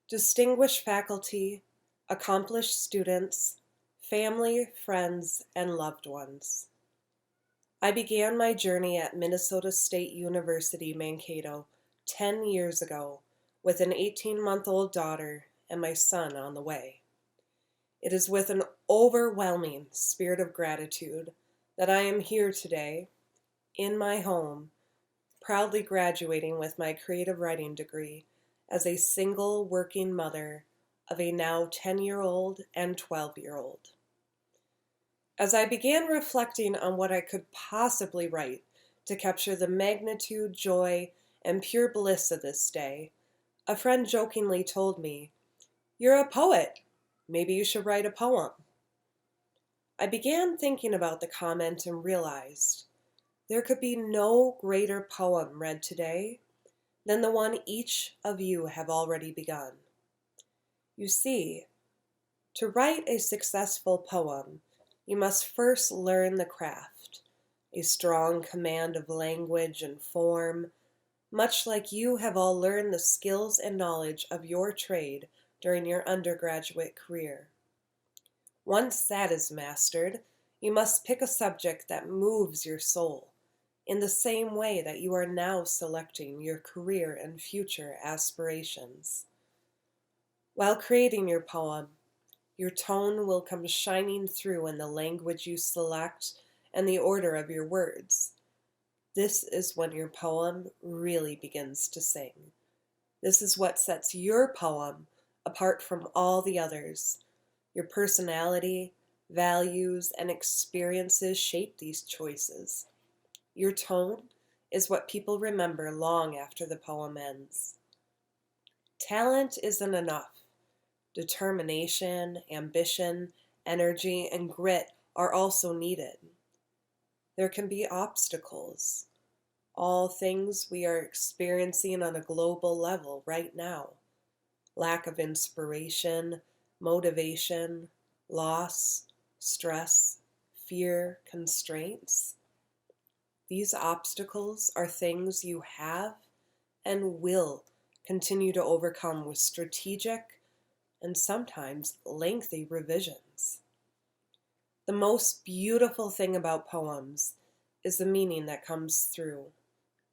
Distinguished faculty, accomplished students, family, friends, and loved ones. I began my journey at Minnesota State University, Mankato, 10 years ago, with an 18-month-old daughter and my son on the way. It is with an overwhelming spirit of gratitude that I am here today, in my home, proudly graduating with my creative writing degree as a single working mother of a now 10-year-old and 12-year-old. As I began reflecting on what I could possibly write to capture the magnitude, joy, and pure bliss of this day, a friend jokingly told me, "You're a poet. Maybe you should write a poem." I began thinking about the comment and realized there could be no greater poem read today than the one each of you have already begun. You see, to write a successful poem, you must first learn the craft, a strong command of language and form, much like you have all learned the skills and knowledge of your trade during your undergraduate career. Once that is mastered, you must pick a subject that moves your soul, in the same way that you are now selecting your career and future aspirations. While creating your poem, your tone will come shining through in the language you select and the order of your words. This is when your poem really begins to sing. This is what sets your poem apart from all the others. Your personality, values, and experiences shape these choices. Your tone is what people remember long after the poem ends. Talent isn't enough. Determination, ambition, energy, and grit are also needed. There can be obstacles, all things we are experiencing on a global level right now. Lack of inspiration, motivation, loss, stress, fear, constraints. These obstacles are things you have and will continue to overcome with strategic and sometimes lengthy revisions. The most beautiful thing about poems is the meaning that comes through,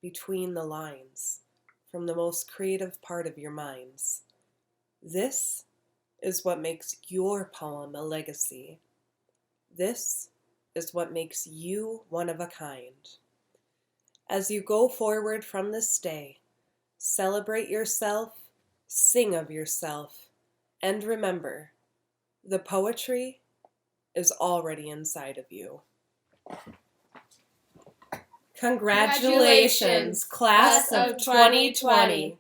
between the lines, from the most creative part of your minds. This is what makes your poem a legacy. This is what makes you one of a kind. As you go forward from this day, celebrate yourself, sing of yourself, and remember, the poetry is already inside of you. Congratulations, class of 2020.